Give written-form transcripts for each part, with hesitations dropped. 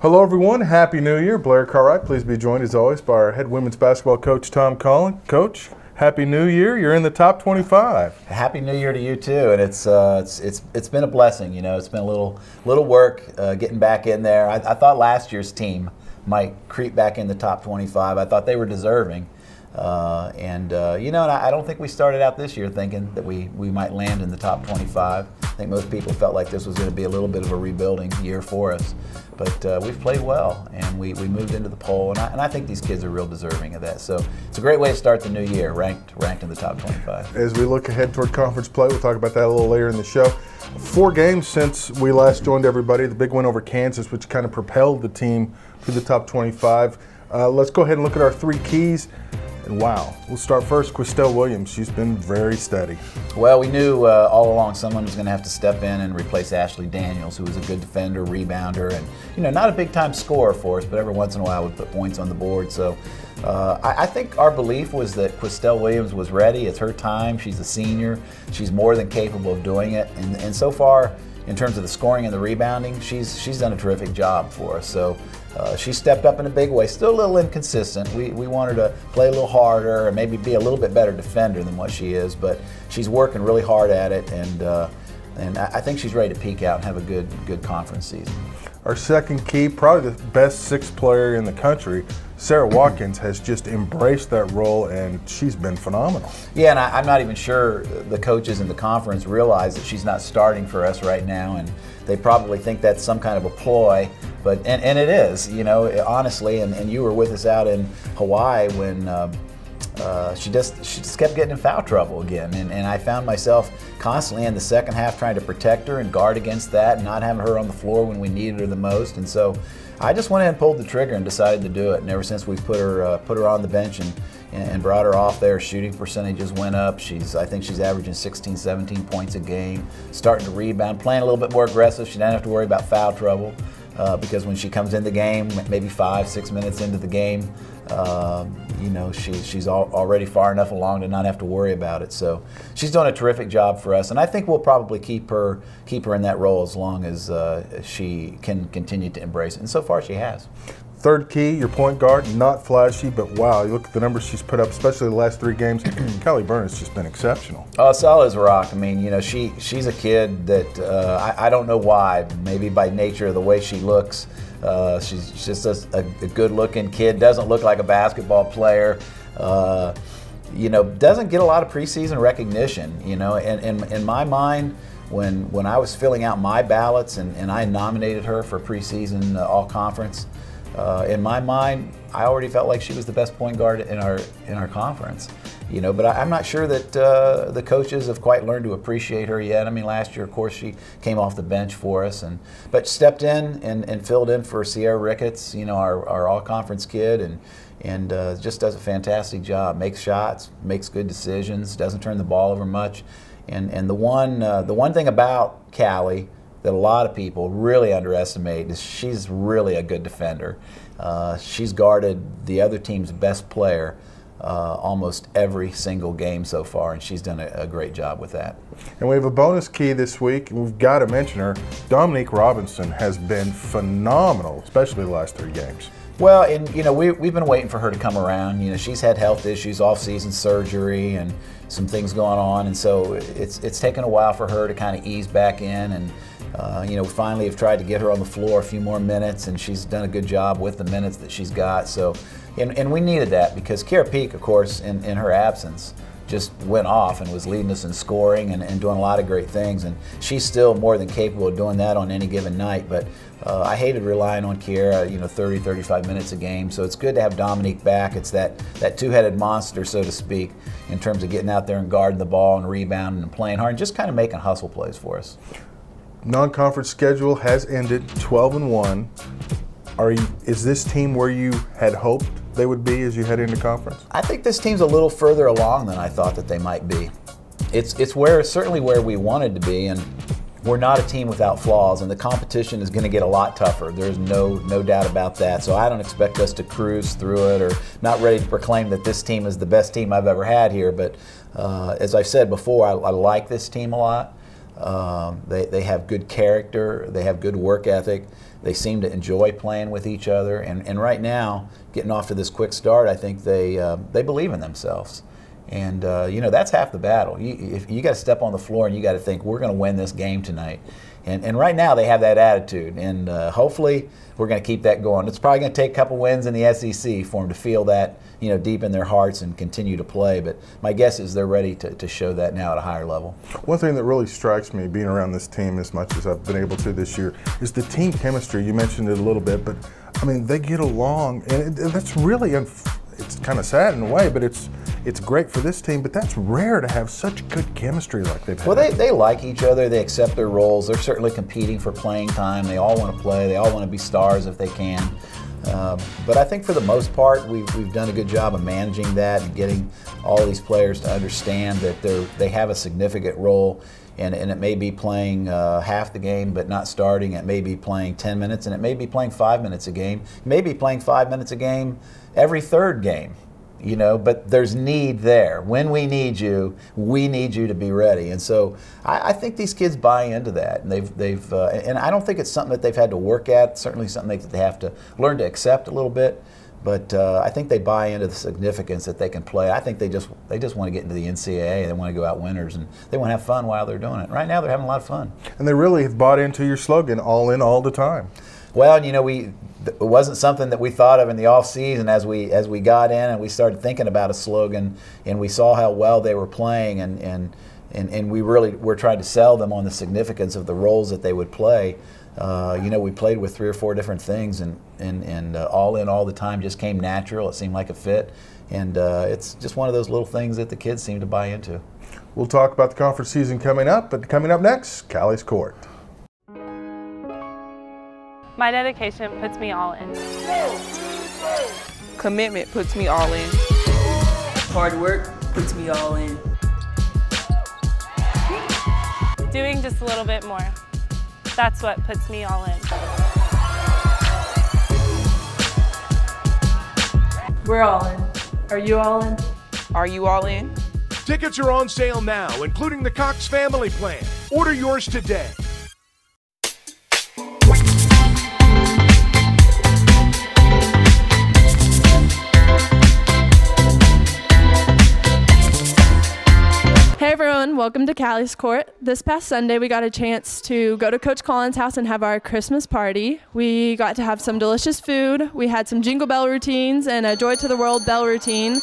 Hello everyone, Happy New Year. Blair Cartwright, please be joined as always by our head women's basketball coach, Tom Collen. Coach, Happy New Year. You're in the top 25. Happy New Year to you too, and it's been a blessing. You know, it's been a little work getting back in there. I thought last year's team might creep back in the top 25. I thought they were deserving, and I don't think we started out this year thinking that we might land in the top 25. I think most people felt like this was going to be a little bit of a rebuilding year for us, but we've played well, and we moved into the poll, and I think these kids are real deserving of that. So it's a great way to start the new year, ranked in the top 25. As we look ahead toward conference play, we'll talk about that a little later in the show. 4 games since we last joined everybody. The big win over Kansas, which kind of propelled the team to the top 25. Let's go ahead and look at our 3 keys. And wow, we'll start first. Christelle Williams, she's been very steady. Well, we knew all along someone was going to have to step in and replace Ashley Daniels, who was a good defender, rebounder, and not a big-time scorer for us, but every once in a while would put points on the board. So I think our belief was that Christelle Williams was ready. It's her time. She's a senior. She's more than capable of doing it. And so far, in terms of the scoring and the rebounding, she's done a terrific job for us. So she stepped up in a big way. Still a little inconsistent. We want her to play a little harder and maybe be a little bit better defender than what she is, but she's working really hard at it, and I think she's ready to peak out and have a good conference season. Our second key, probably the best 6th player in the country, Sarah Watkins, has just embraced that role, and she's been phenomenal. Yeah, and I'm not even sure the coaches in the conference realize that she's not starting for us right now, and they probably think that's some kind of a ploy, but and it is, honestly. And you were with us out in Hawaii when she just kept getting in foul trouble again, and I found myself constantly in the second half trying to protect her and guard against that, and not having her on the floor when we needed her the most. And so I just went ahead and pulled the trigger and decided to do it. And ever since we put her on the bench and brought her off there, shooting percentages went up. I think she's averaging 16, 17 points a game, starting to rebound, playing a little bit more aggressive. She doesn't have to worry about foul trouble because when she comes in the game, maybe 5-6 minutes into the game, she's already far enough along to not have to worry about it. So she's doing a terrific job for us, and I think we'll probably keep her in that role as long as she can continue to embrace it. And so far, she has. Third key, your point guard, not flashy, but wow, you look at the numbers she's put up, especially the last 3 games. Callie Byrne has just been exceptional. Oh, solid as a rock. I mean, she's a kid that I don't know why, maybe by nature of the way she looks. She's just a good-looking kid, doesn't look like a basketball player, doesn't get a lot of preseason recognition, and in my mind, when I was filling out my ballots and I nominated her for preseason all-conference, in my mind, I already felt like she was the best point guard in our conference, But I'm not sure that the coaches have quite learned to appreciate her yet. I mean, last year, of course, she came off the bench for us, but stepped in and filled in for Sierra Ricketts, our all-conference kid, and just does a fantastic job. Makes shots, makes good decisions, doesn't turn the ball over much, and the one thing about Callie that a lot of people really underestimate is she's really a good defender. She's guarded the other team's best player almost every single game so far, and she's done a great job with that. And we have a bonus key this week, and we've got to mention her. Dominique Robinson has been phenomenal, especially the last 3 games. Well, and we've been waiting for her to come around. She's had health issues, off-season surgery, and some things going on, and so it's taken a while for her to kind of ease back in, and we finally have tried to get her on the floor a few more minutes, and she's done a good job with the minutes that she's got. So, and we needed that because Kara Peak, of course, in her absence, just went off and was leading us in scoring and doing a lot of great things. And she's still more than capable of doing that on any given night. But I hated relying on Kiera, 30, 35 minutes a game. So it's good to have Dominique back. It's that two-headed monster, so to speak, in terms of getting out there and guarding the ball and rebounding and playing hard and just kind of making hustle plays for us. Non-conference schedule has ended 12-1. Is this team where you had hoped they would be as you head into conference? I think this team's a little further along than I thought that they might be. It's certainly where we wanted to be, and we're not a team without flaws, and the competition is going to get a lot tougher. There's no doubt about that. So I don't expect us to cruise through it, or not ready to proclaim that this team is the best team I've ever had here. But as I've said before, I like this team a lot. They have good character. They have good work ethic. They seem to enjoy playing with each other. And right now, getting off to this quick start, I think they believe in themselves. And you know, that's half the battle. You got to step on the floor and you got to think, we're going to win this game tonight. And right now they have that attitude, and hopefully we're going to keep that going. It's probably going to take a couple wins in the SEC for them to feel that, you know, deep in their hearts and continue to play. But my guess is they're ready to show that now at a higher level. One thing that really strikes me being around this team as much as I've been able to this year is the team chemistry. You mentioned it a little bit, but I mean, they get along, and that's really it's kind of sad in a way, but it's great for this team, but that's rare to have such good chemistry like they've had. Well, they like each other. They accept their roles. They're certainly competing for playing time. They all want to play. They all want to be stars if they can. But I think for the most part, we've done a good job of managing that and getting all these players to understand that they have a significant role. And it may be playing half the game but not starting. It may be playing 10 minutes, and it may be playing 5 minutes a game. It may be playing 5 minutes a game every third game. You know, but there's need there. When we need you to be ready. And so I think these kids buy into that, and and I don't think it's something that they've had to work at. Certainly something that they have to learn to accept a little bit. But I think they buy into the significance that they can play. I think they just want to get into the NCAA. They want to go out winners, and they want to have fun while they're doing it. Right now, they're having a lot of fun. And they really have bought into your slogan, all in, all the time. Well, you know, it wasn't something that we thought of in the off season as we got in and we started thinking about a slogan, and we saw how well they were playing, and we really were trying to sell them on the significance of the roles that they would play. You know, we played with 3 or 4 different things, and all in all the time just came natural. It seemed like a fit, and it's just one of those little things that the kids seem to buy into. We'll talk about the conference season coming up, but coming up next, Callie's Court. My dedication puts me all in. Commitment puts me all in. Hard work puts me all in. Doing just a little bit more. That's what puts me all in. We're all in. Are you all in? Are you all in? Tickets are on sale now, including the Cox Family Plan. Order yours today. Hey everyone, welcome to Callie's Court. This past Sunday we got a chance to go to Coach Collen's house and have our Christmas party. We got to have some delicious food. We had some jingle bell routines and a Joy to the World bell routine.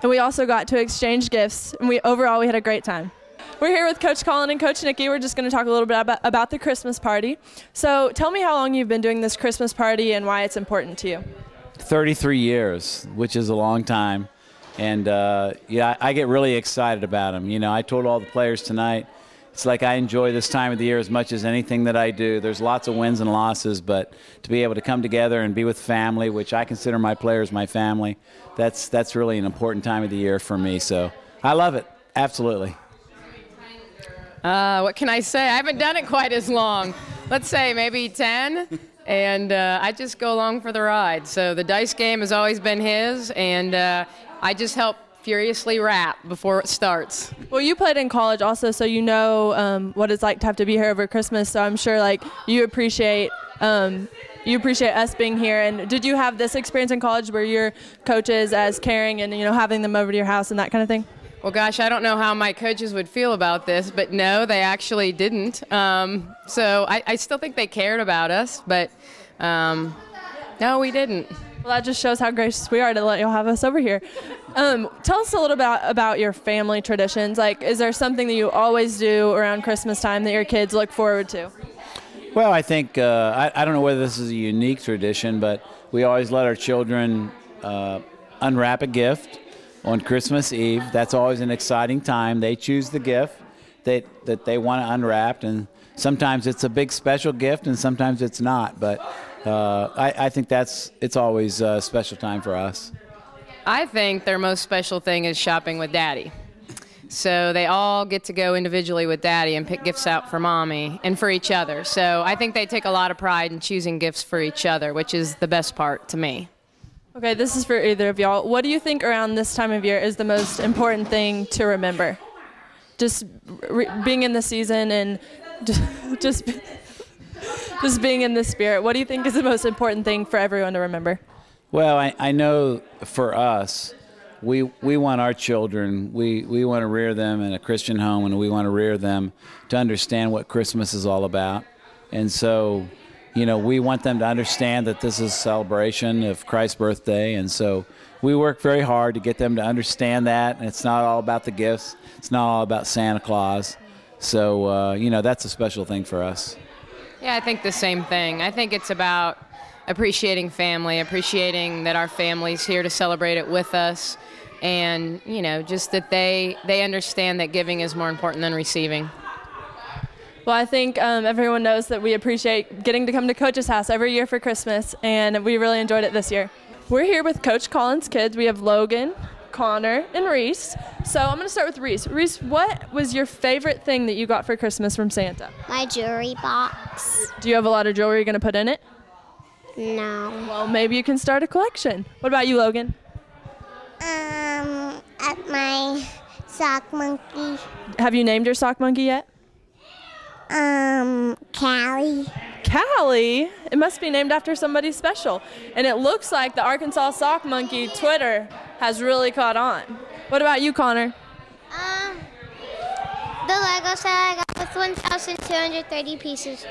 And we also got to exchange gifts, and overall we had a great time. We're here with Coach Collen and Coach Nikki. We're just going to talk a little bit about the Christmas party. So tell me how long you've been doing this Christmas party and why it's important to you. 33 years, which is a long time. And yeah, I get really excited about them. You know, I told all the players tonight, it's like I enjoy this time of the year as much as anything that I do. There's lots of wins and losses, but to be able to come together and be with family, which I consider my players my family, that's really an important time of the year for me. So I love it, absolutely. What can I say? I haven't done it quite as long. Let's say maybe 10, and I just go along for the ride. So the dice game has always been his, and I just help furiously rap before it starts. Well, you played in college also, so you know what it's like to have to be here over Christmas. So I'm sure like you appreciate us being here. And did you have this experience in college where your coaches as caring and having them over to your house and that kind of thing? Well, gosh, I don't know how my coaches would feel about this, but no, they actually didn't. So I still think they cared about us, but no, we didn't. Well, that just shows how gracious we are to let y'all have us over here. Tell us a little bit about your family traditions. Like, is there something that you always do around Christmas time that your kids look forward to? Well, I think, I don't know whether this is a unique tradition, but we always let our children unwrap a gift on Christmas Eve. That's always an exciting time. They choose the gift that they want to unwrap, and sometimes it's a big special gift and sometimes it's not, but I think it's always a special time for us. I think their most special thing is shopping with Daddy. So they all get to go individually with Daddy and pick gifts out for Mommy and for each other. So I think they take a lot of pride in choosing gifts for each other, which is the best part to me. Okay, this is for either of y'all. What do you think around this time of year is the most important thing to remember? Just being in the season and just being in the spirit. What do you think is the most important thing for everyone to remember? Well, I know for us, we want our children, we want to rear them in a Christian home, and we want to rear them to understand what Christmas is all about. And so, you know, we want them to understand that this is a celebration of Christ's birthday. And so we work very hard to get them to understand that. And it's not all about the gifts. It's not all about Santa Claus. So, you know, that's a special thing for us. Yeah, I think the same thing. I think it's about appreciating family, appreciating that our family's here to celebrate it with us, and, you know, just that they understand that giving is more important than receiving. Well, I think everyone knows that we appreciate getting to come to Coach's house every year for Christmas, and we really enjoyed it this year. We're here with Coach Collen's kids. We have Logan, Connor, and Reese. So I'm going to start with Reese. Reese, what was your favorite thing that you got for Christmas from Santa? My jewelry box. Do you have a lot of jewelry you're going to put in it? No. Well, maybe you can start a collection. What about you, Logan? At my sock monkey. Have you named your sock monkey yet? Callie. Callie? It must be named after somebody special. And it looks like the Arkansas Sock Monkey Twitter has really caught on. What about you, Connor? The Lego set I got with 1,230 pieces.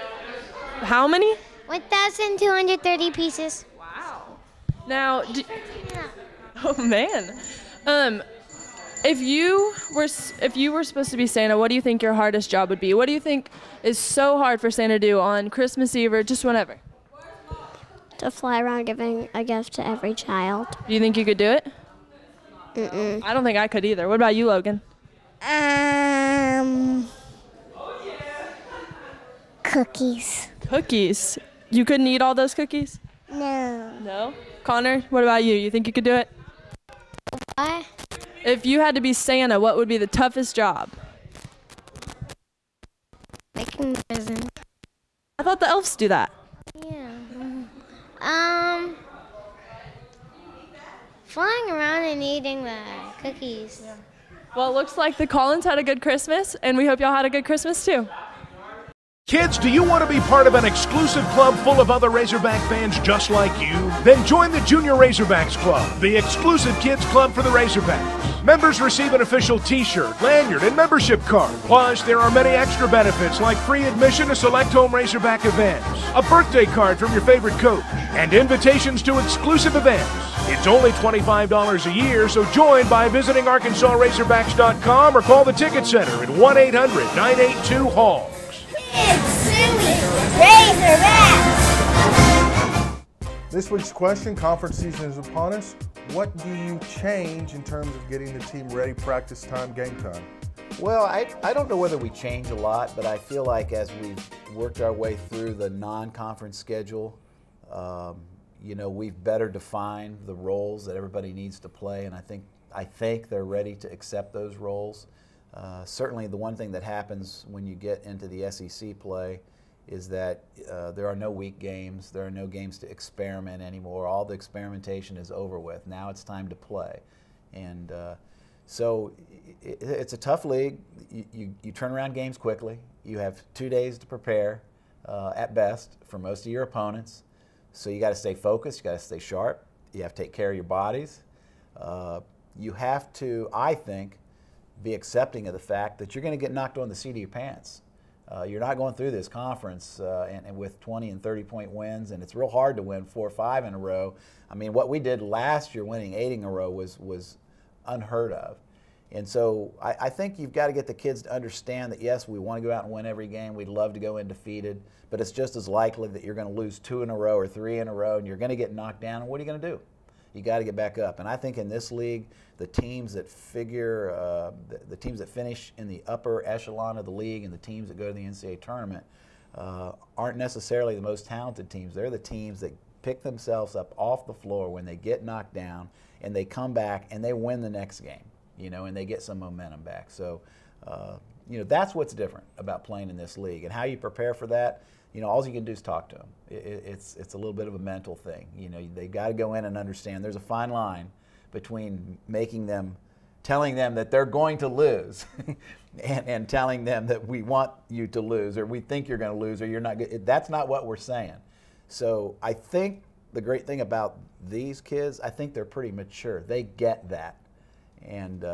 How many? 1,230 pieces. Wow. Now, oh man. If you were supposed to be Santa, what do you think your hardest job would be? What do you think is so hard for Santa to do on Christmas Eve or just whenever? To fly around giving a gift to every child. Do you think you could do it? Mm-mm. I don't think I could either. What about you, Logan? Cookies. Cookies. You couldn't eat all those cookies? No. No? Connor, what about you? You think you could do it? What? If you had to be Santa, what would be the toughest job? Making presents. I thought the elves do that. Yeah. Flying around and eating the cookies. Yeah. Well, it looks like the Collins had a good Christmas, and we hope y'all had a good Christmas too. Kids, do you want to be part of an exclusive club full of other Razorback fans just like you? Then join the Junior Razorbacks Club, the exclusive kids club for the Razorbacks. Members receive an official t-shirt, lanyard, and membership card. Plus, there are many extra benefits like free admission to select home Razorback events, a birthday card from your favorite coach, and invitations to exclusive events. It's only $25 a year, so join by visiting ArkansasRazorbacks.com or call the Ticket Center at 1-800-982-HAWKS. Razorbacks! This week's question, conference season is upon us. What do you change in terms of getting the team ready, practice time, game time? Well, I don't know whether we change a lot, but I feel like as we've worked our way through the non-conference schedule, you know, we've better defined the roles that everybody needs to play, and I think they're ready to accept those roles. Certainly the one thing that happens when you get into the SEC play is that there are no week games, there are no games to experiment anymore. All the experimentation is over with. Now it's time to play. And so it's a tough league. You turn around games quickly. You have 2 days to prepare at best for most of your opponents. So you got to stay focused, you got to stay sharp, you have to take care of your bodies. You have to, I think, be accepting of the fact that you're going to get knocked on the seat of your pants. You're not going through this conference and with 20 and 30-point wins, and it's real hard to win 4 or 5 in a row. I mean, what we did last year, winning 8 in a row, was unheard of. And so I think you've got to get the kids to understand that, yes, we want to go out and win every game. We'd love to go undefeated, but it's just as likely that you're going to lose 2 in a row or 3 in a row, and you're going to get knocked down. And what are you going to do? You got to get back up. And I think in this league, the teams that the teams that finish in the upper echelon of the league and the teams that go to the NCAA tournament aren't necessarily the most talented teams. They're the teams that pick themselves up off the floor when they get knocked down, and they come back and they win the next game, you know, and they get some momentum back. So That's what's different about playing in this league. And how you prepare for that, all you can do is talk to them. It's a little bit of a mental thing. They've got to go in and understand there's a fine line between telling them that they're going to lose and telling them that we want you to lose or we think you're going to lose or you're not good. That's not what we're saying. So I think the great thing about these kids, I think they're pretty mature. They get that. And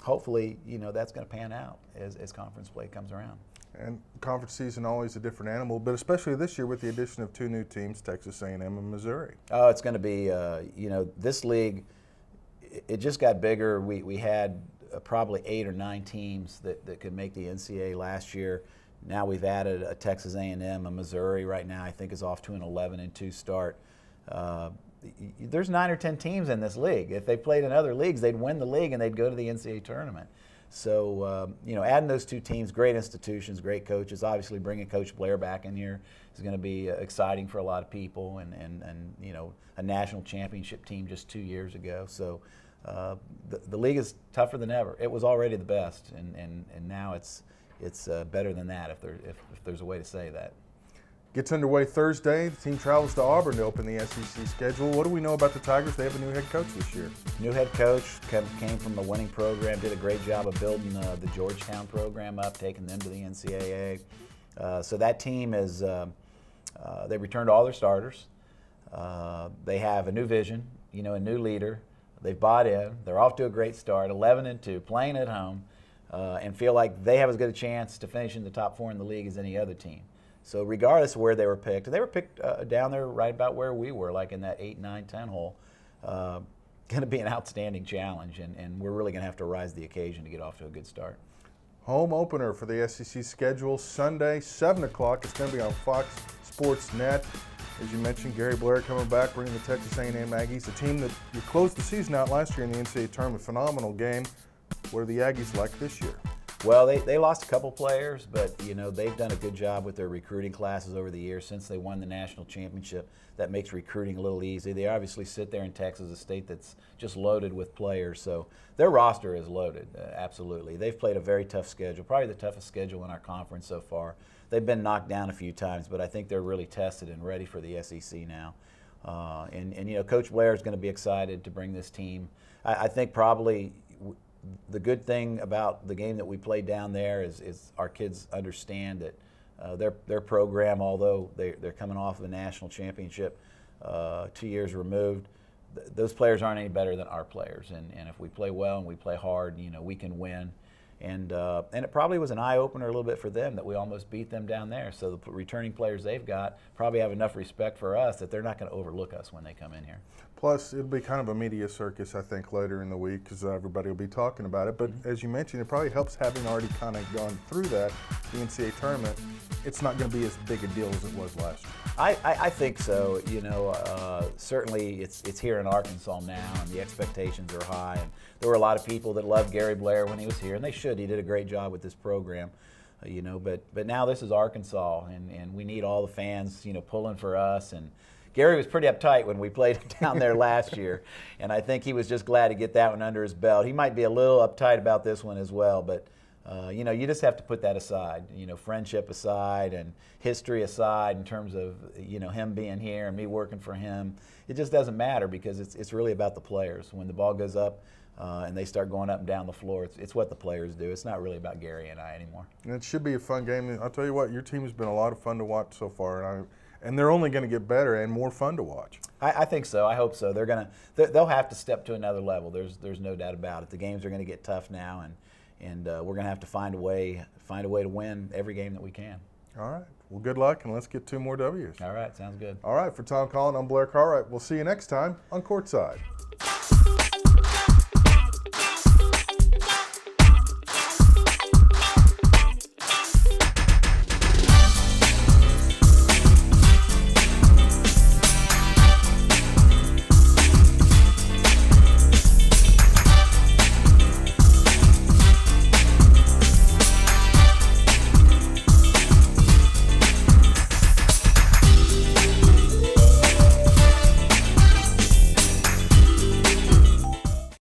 hopefully, that's going to pan out as conference play comes around. And conference season always a different animal, but especially this year with the addition of 2 new teams, Texas A&M and Missouri. Oh, it's going to be, this league, it just got bigger. We had probably 8 or 9 teams that could make the NCAA last year. Now we've added a Texas A&M, a Missouri right now I think is off to an 11-2 start. There's 9 or 10 teams in this league. If they played in other leagues, they'd win the league and they'd go to the NCAA tournament. So, adding those 2 teams, great institutions, great coaches. Obviously, bringing Coach Blair back in here is going to be exciting for a lot of people, and a national championship team just 2 years ago. So, the league is tougher than ever. It was already the best, and now it's better than that, if there's a way to say that. Gets underway Thursday. The team travels to Auburn to open the SEC schedule. What do we know about the Tigers? They have a new head coach this year. New head coach came from the winning program, did a great job of building the Georgetown program up, taking them to the NCAA. So that team is, they returned all their starters. They have a new vision, a new leader. They've bought in. They're off to a great start, 11-2, playing at home, and feel like they have as good a chance to finish in the top 4 in the league as any other team. So regardless of where they were picked down there right about where we were, like in that 8, 9, 10 hole. Going to be an outstanding challenge, and we're really going to have to rise to the occasion to get off to a good start. Home opener for the SEC schedule, Sunday, 7 o'clock. It's going to be on Fox Sports Net. As you mentioned, Gary Blair coming back, bringing the Texas A&M Aggies, a team that you closed the season out last year in the NCAA tournament. Phenomenal game. What are the Aggies like this year? Well, they lost a couple players, but they've done a good job with their recruiting classes over the years since they won the national championship. That makes recruiting a little easy. They obviously sit there in Texas, a state that's just loaded with players, so their roster is loaded, absolutely. They've played a very tough schedule, probably the toughest schedule in our conference so far. They've been knocked down a few times, but I think they're really tested and ready for the SEC now. Coach Blair is going to be excited to bring this team. I think probably the good thing about the game that we played down there is our kids understand that their program, although they're coming off of a national championship 2 years removed, those players aren't any better than our players. And if we play well and we play hard, we can win. And it probably was an eye-opener a little bit for them that we almost beat them down there. So the returning players they've got probably have enough respect for us that they're not going to overlook us when they come in here. Plus, it'll be kind of a media circus, I think, later in the week because everybody will be talking about it. But as you mentioned, it probably helps having already kind of gone through that, the NCAA tournament. It's not going to be as big a deal as it was last year. I think so. Certainly it's here in Arkansas now, and the expectations are high. And there were a lot of people that loved Gary Blair when he was here, and they should. He did a great job with this program, But now this is Arkansas, and we need all the fans, pulling for us. And Gary was pretty uptight when we played down there last year, and I think he was just glad to get that one under his belt. He might be a little uptight about this one as well, but. You just have to put that aside, friendship aside and history aside in terms of, him being here and me working for him. It just doesn't matter because it's really about the players. When the ball goes up and they start going up and down the floor, it's what the players do. It's not really about Gary and I anymore. And it should be a fun game. I'll tell you what, your team has been a lot of fun to watch so far, and they're only going to get better and more fun to watch. I think so. I hope so. They'll have to step to another level. There's no doubt about it. The games are going to get tough now, and we're going to have to find a way to win every game that we can. All right. Well, good luck, and let's get 2 more W's. All right. Sounds good. All right. For Tom Collen, I'm Blair Cartwright. We'll see you next time on Courtside.